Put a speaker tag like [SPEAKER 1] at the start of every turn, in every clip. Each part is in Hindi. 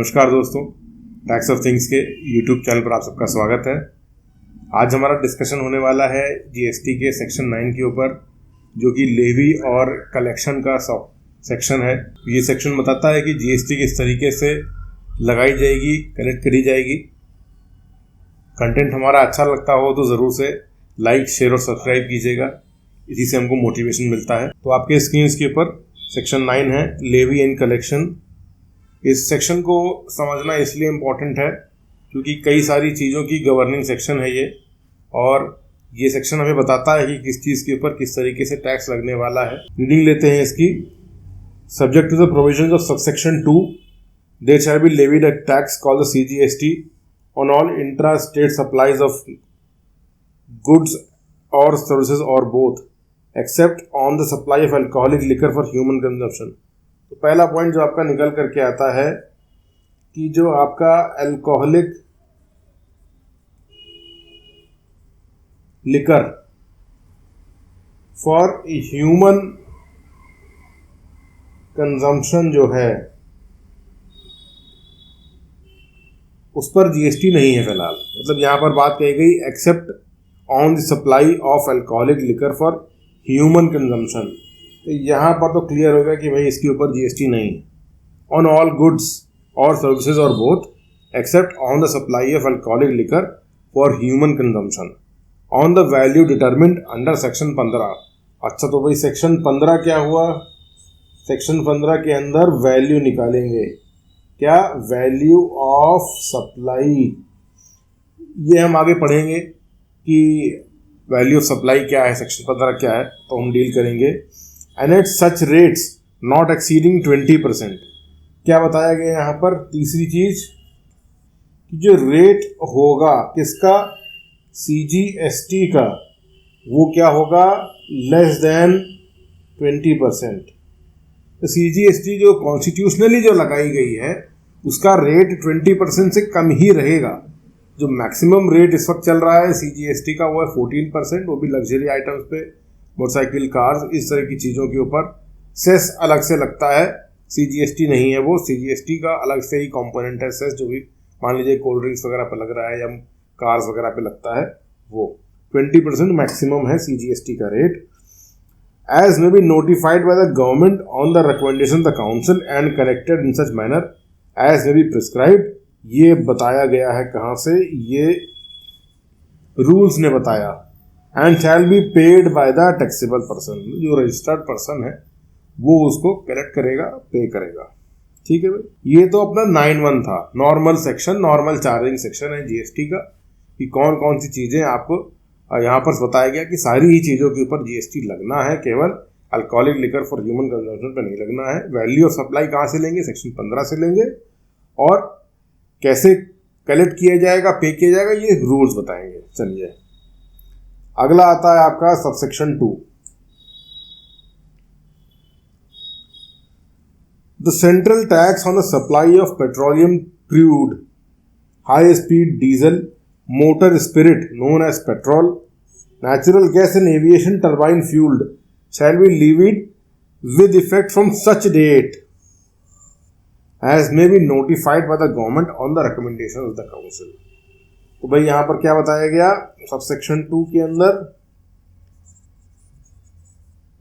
[SPEAKER 1] नमस्कार दोस्तों, टैक्स ऑफ थिंग्स के यूट्यूब चैनल पर आप सबका स्वागत है। आज हमारा डिस्कशन होने वाला है जीएसटी के सेक्शन 9 के ऊपर, जो कि लेवी और कलेक्शन का सेक्शन है। ये सेक्शन बताता है कि जीएसटी किस तरीके से लगाई जाएगी, कलेक्ट करी जाएगी। कंटेंट हमारा अच्छा लगता हो तो ज़रूर से लाइक, शेयर और सब्सक्राइब कीजिएगा, इसी से हमको मोटिवेशन मिलता है। तो आपके स्क्रीन के ऊपर सेक्शन 9 है, लेवी एंड कलेक्शन। इस सेक्शन को समझना इसलिए इम्पोर्टेंट है क्योंकि कई सारी चीज़ों की गवर्निंग सेक्शन है ये, और ये सेक्शन हमें बताता है कि किस चीज़ के ऊपर किस तरीके से टैक्स लगने वाला है। रीडिंग लेते हैं इसकी। Subject to the provisions of subsection 2, there shall be levied a tax called the CGST on all intra state supplies of goods और सर्विसेज और both, except on the supply of alcoholic liquor for human consumption. तो पहला पॉइंट जो आपका निकल करके आता है कि जो आपका alcoholic liquor for human consumption जो है उस पर जीएसटी नहीं है फिलहाल। मतलब यहाँ पर बात कही गई accept on the supply of alcoholic liquor for human consumption. तो यहाँ पर तो क्लियर होगा कि भाई इसके ऊपर जीएसटी नहीं है। ऑन ऑल गुड्स और सर्विसेज और both, except on the supply of alcoholic liquor for human consumption on the value determined under section 15। अच्छा, तो भाई सेक्शन 15 क्या हुआ? सेक्शन 15 के अंदर वैल्यू निकालेंगे। क्या? Value of supply. ये हम आगे पढ़ेंगे कि वैल्यू ऑफ सप्लाई क्या है, सेक्शन 15 क्या है, तो हम डील करेंगे। And at such rates not exceeding 20%। क्या बताया गया यहाँ पर? तीसरी चीज कि जो रेट होगा किसका? सीजीएसटी का, वो क्या होगा? Less than 20%। तो सीजीएसटी जो कॉन्स्टिट्यूशनली जो लगाई गई है उसका रेट 20% से कम ही रहेगा। जो मैक्सिमम रेट इस वक्त चल रहा है सीजीएसटी का वो है 14%, वो भी लग्जरी आइटम्स पे, मोटरसाइकिल, कार्स, इस तरह की चीज़ों के ऊपर सेस अलग से लगता है। सीजीएसटी नहीं है वो, सीजीएसटी का अलग से ही कंपोनेंट है सेस, जो भी मान लीजिए कोल्ड ड्रिंक्स वगैरह पे लग रहा है या कार्स वगैरह पे लगता है, वो 20% मैक्सिमम है सीजीएसटी का रेट। As may be notified by the government on the recommendation the council and collected in such manner as may be prescribed. ये बताया गया है कहाँ से? ये रूल्स ने बताया। And shall be paid by the taxable person, जो रजिस्टर्ड पर्सन है वो उसको कलेक्ट करेगा, पे करेगा। ठीक है भाई, ये तो अपना 9(1) था, normal section, normal charging section है जीएसटी का, कि कौन कौन सी चीज़ें आपको यहाँ पर बताया गया कि सारी ही चीज़ों के ऊपर जीएसटी लगना है, केवल alcoholic liquor for human consumption पर नहीं लगना है। वैल्यू ऑफ सप्लाई कहाँ से लेंगे? सेक्शन 15 से लेंगे, और कैसे कलेक्ट किया जाएगा, पे किया जाएगा, ये रूल्स बताएंगे। चलिए, अगला आता है आपका subsection 2। The central tax on the supply of petroleum crude, high speed diesel, motor spirit known as petrol, natural gas and aviation turbine fuel shall be levied with effect from such date as may be notified by the government on the recommendation of the council. तो भाई यहाँ पर क्या बताया गया सबसेक्शन 2 के अंदर?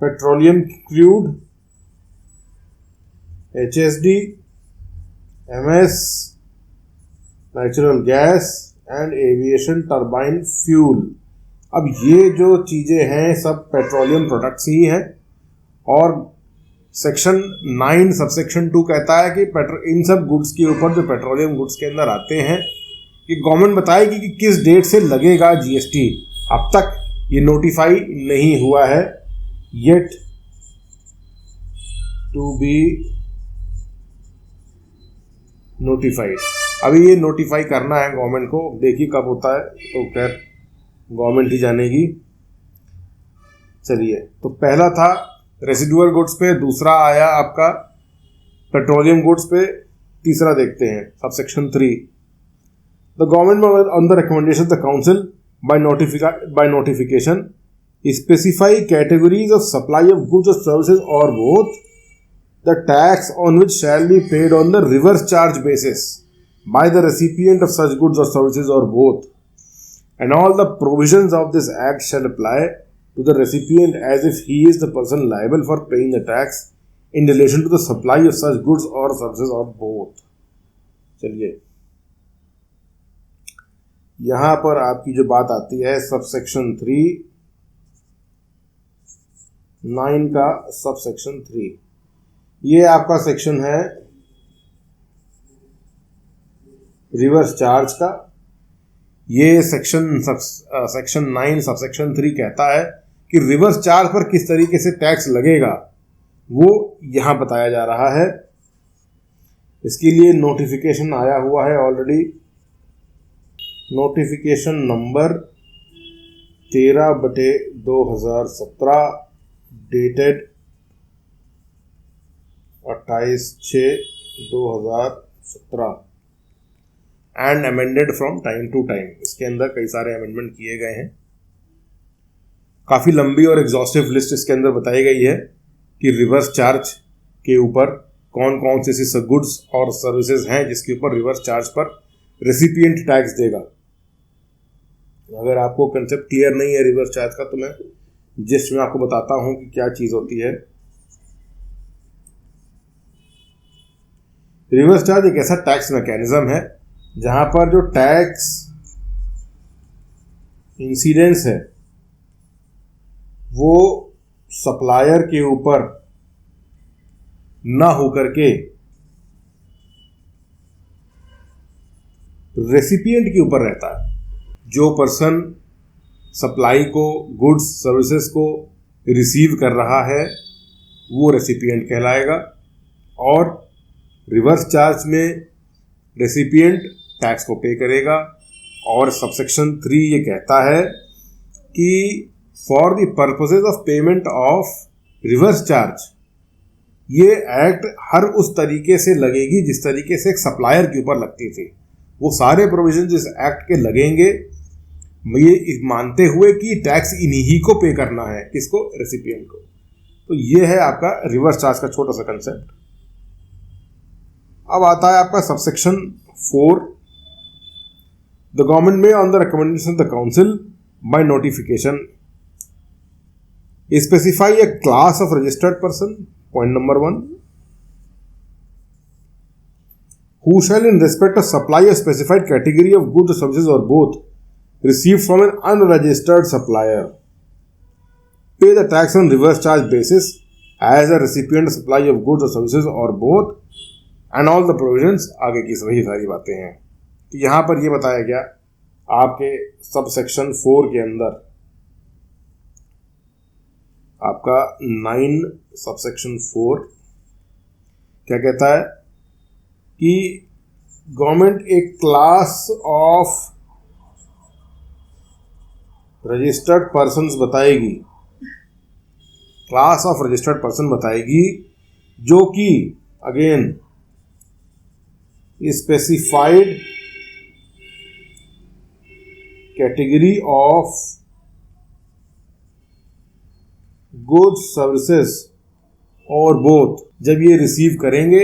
[SPEAKER 1] Petroleum crude, HSD, MS, natural gas and aviation turbine fuel. अब ये जो चीज़ें हैं सब पेट्रोलियम प्रोडक्ट्स ही हैं, और सेक्शन 9 सबसेक्शन 2 कहता है कि इन सब गुड्स के ऊपर, जो पेट्रोलियम गुड्स के अंदर आते हैं, कि गवर्नमेंट बताएगी कि किस डेट से लगेगा जीएसटी। अब तक ये नोटिफाई नहीं हुआ है, येट टू बी नोटिफाइड। अभी ये नोटिफाई करना है गवर्नमेंट को, देखिए कब होता है, तो खैर गवर्नमेंट ही जानेगी। चलिए, तो पहला था रेसिडुअल गुड्स पे, दूसरा आया आपका पेट्रोलियम गुड्स पे, तीसरा देखते हैं subsection 3। The government will, on the recommendation of the council, by notification, specify categories of supply of goods or services or both the tax on which shall be paid on the reverse charge basis by the recipient of such goods or services or both, and all the provisions of this act shall apply to the recipient as if he is the person liable for paying the tax in relation to the supply of such goods or services or both. चलिए यहां पर आपकी जो बात आती है सबसेक्शन 9 का सबसेक्शन 3, ये आपका सेक्शन है रिवर्स चार्ज का। ये सेक्शन 9 सबसेक्शन 3 कहता है कि रिवर्स चार्ज पर किस तरीके से टैक्स लगेगा वो यहां बताया जा रहा है। इसके लिए नोटिफिकेशन आया हुआ है already, notification number 13/2017 dated 28/6/2017 and amended from time to time. इसके अंदर कई सारे अमेंडमेंट किए गए हैं। काफ़ी लंबी और एग्जॉस्टिव लिस्ट इसके अंदर बताई गई है कि रिवर्स चार्ज के ऊपर कौन कौन से ऐसे गुड्स और सर्विसेज हैं जिसके ऊपर रिवर्स चार्ज पर रेसिपिएंट टैक्स देगा। अगर आपको कंसेप्ट क्लियर नहीं है रिवर्स चार्ज का तो मैं जिसमें आपको बताता हूं कि क्या चीज़ होती है। रिवर्स चार्ज एक ऐसा टैक्स मैकेनिज्म है जहां पर जो टैक्स इंसिडेंस है वो सप्लायर के ऊपर ना होकर के रेसिपिएंट के ऊपर रहता है। जो पर्सन सप्लाई को गुड्स सर्विसेज को रिसीव कर रहा है वो रेसिपिएंट कहलाएगा, और रिवर्स चार्ज में रेसिपिएंट टैक्स को पे करेगा। और सबसेक्शन 3 ये कहता है कि for the purposes of payment of reverse charge ये एक्ट हर उस तरीके से लगेगी जिस तरीके से एक सप्लायर के ऊपर लगती थी। वो सारे प्रोविजन जिस एक्ट के लगेंगे ये मानते हुए कि टैक्स इन्हीं को पे करना है, किसको, रेसिपिएंट को। तो ये है आपका रिवर्स चार्ज का छोटा सा कंसेप्ट। अब आता है आपका subsection 4, the government may on the recommendation of the council by notification specify A class of registered person, point number 1, who shall in respect of supply a specified category of goods or services or both received from an unregistered supplier pay the tax on reverse charge basis as a recipient of supply of goods or services or both and all the provisions। आगे की वही सारी बातें हैं। तो यहाँ पर ये बताया गया आपके सब सेक्शन 4 के अंदर आपका 9 सबसेक्शन 4 क्या कहता है कि गवर्नमेंट एक क्लास ऑफ रजिस्टर्ड पर्सन्स बताएगी, क्लास ऑफ रजिस्टर्ड पर्सन बताएगी जो कि again specified category of goods services और बोथ जब ये रिसीव करेंगे,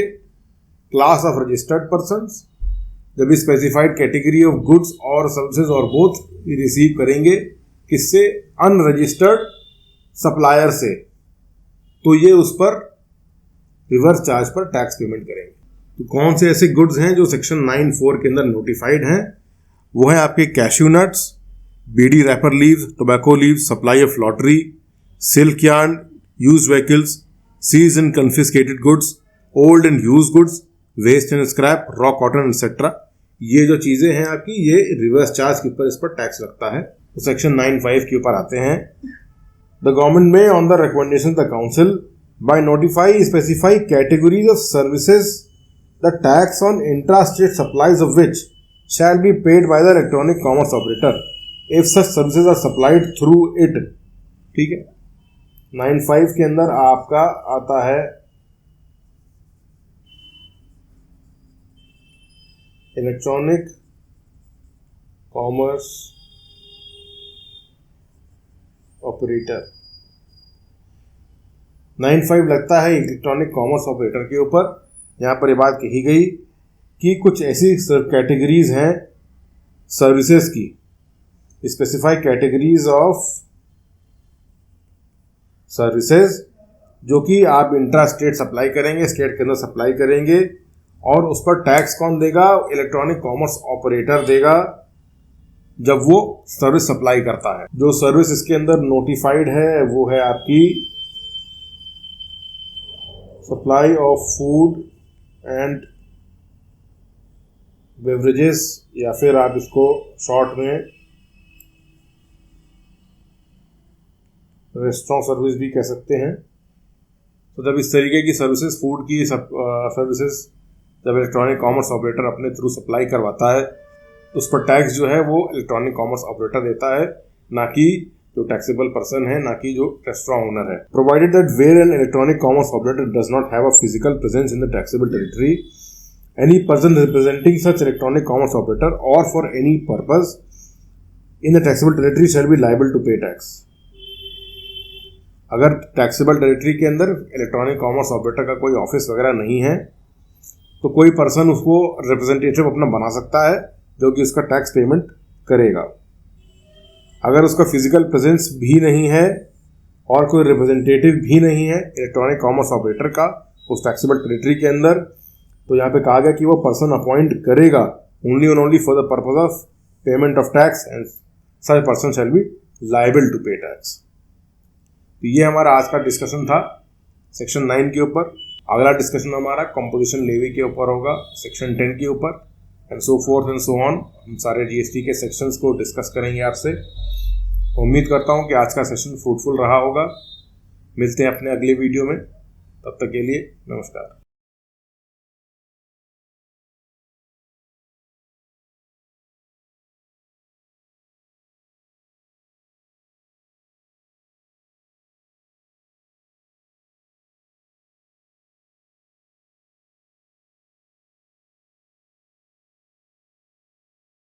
[SPEAKER 1] क्लास ऑफ रजिस्टर्ड पर्सन्स जब स्पेसिफाइड कैटेगरी ऑफ गुड्स और सर्विसेज और बोथ ये रिसीव करेंगे किससे, अनरजिस्टर्ड सप्लायर से, तो ये उस पर रिवर्स चार्ज पर टैक्स पेमेंट करेंगे। तो कौन से ऐसे गुड्स हैं जो सेक्शन 9(4) के अंदर नोटिफाइड हैं? वो है आपके cashew nuts, beedi wrapper leaves, tobacco leaves, supply of lottery, silk yarn, used vehicles, seized and confiscated goods, old and used goods, waste and scrap, raw cotton etcetera. ये जो चीजें हैं आपकी ये रिवर्स चार्ज के ऊपर इस पर टैक्स लगता है। तो सेक्शन 9(5) के ऊपर आते हैं, the government may on the recommendation the council by notify specify categories of services the tax on intra state supplies of which shall be paid by the electronic commerce operator if such services are supplied through it. ठीक है, 9(5) के अंदर आपका आता है इलेक्ट्रॉनिक कॉमर्स ऑपरेटर। 9(5) लगता है इलेक्ट्रॉनिक कॉमर्स ऑपरेटर के ऊपर। यहाँ पर ये बात कही गई कि कुछ ऐसी कैटेगरीज हैं सर्विसेज की, स्पेसिफाई कैटेगरीज ऑफ सर्विसेज, जो कि आप इंट्रा स्टेट सप्लाई करेंगे, स्टेट के अंदर सप्लाई करेंगे, और उस पर टैक्स कौन देगा? इलेक्ट्रॉनिक कॉमर्स ऑपरेटर देगा जब वो सर्विस सप्लाई करता है। जो सर्विस इसके अंदर नोटिफाइड है वो है आपकी supply of food and beverages, या फिर आप इसको शॉर्ट में रेस्टोरेंट सर्विस भी कह सकते हैं। तो जब इस तरीके की सर्विसेज, फूड की सर्विसेज जब इलेक्ट्रॉनिक कॉमर्स ऑपरेटर अपने थ्रू सप्लाई करवाता है तो उस पर टैक्स जो है वो इलेक्ट्रॉनिक कॉमर्स ऑपरेटर देता है, ना कि जो टैक्सेबल पर्सन है, ना कि जो रेस्टोरेंट ओनर है। Provided that where an electronic commerce operator does not have a physical presence in the taxable territory, any person representing such electronic commerce operator or for any purpose in the taxable territory shall be liable to pay tax. अगर टैक्सेबल टेरिटरी के अंदर इलेक्ट्रॉनिक कॉमर्स ऑपरेटर का कोई ऑफिस वगैरह नहीं है तो कोई पर्सन उसको रिप्रेजेंटेटिव अपना बना सकता है जो कि उसका टैक्स पेमेंट करेगा। अगर उसका फिजिकल प्रेजेंस भी नहीं है और कोई रिप्रेजेंटेटिव भी नहीं है इलेक्ट्रॉनिक कॉमर्स ऑपरेटर का उस टैक्सेबल टेरिटरी के अंदर, तो यहाँ पे कहा गया कि वो पर्सन अपॉइंट करेगा only and only for the purpose of payment of tax and such person shall be liable to pay tax. तो ये हमारा आज का डिस्कशन था सेक्शन 9 के ऊपर। अगला डिस्कशन हमारा कंपोजिशन लेवी के ऊपर होगा, सेक्शन 10 के ऊपर, and so fourth and so on. हम सारे जीएसटी के सेक्शंस को डिस्कस करेंगे आपसे। उम्मीद करता हूँ कि आज का सेशन फ्रूटफुल रहा होगा। मिलते हैं अपने अगले वीडियो में, तब तक के लिए नमस्कार।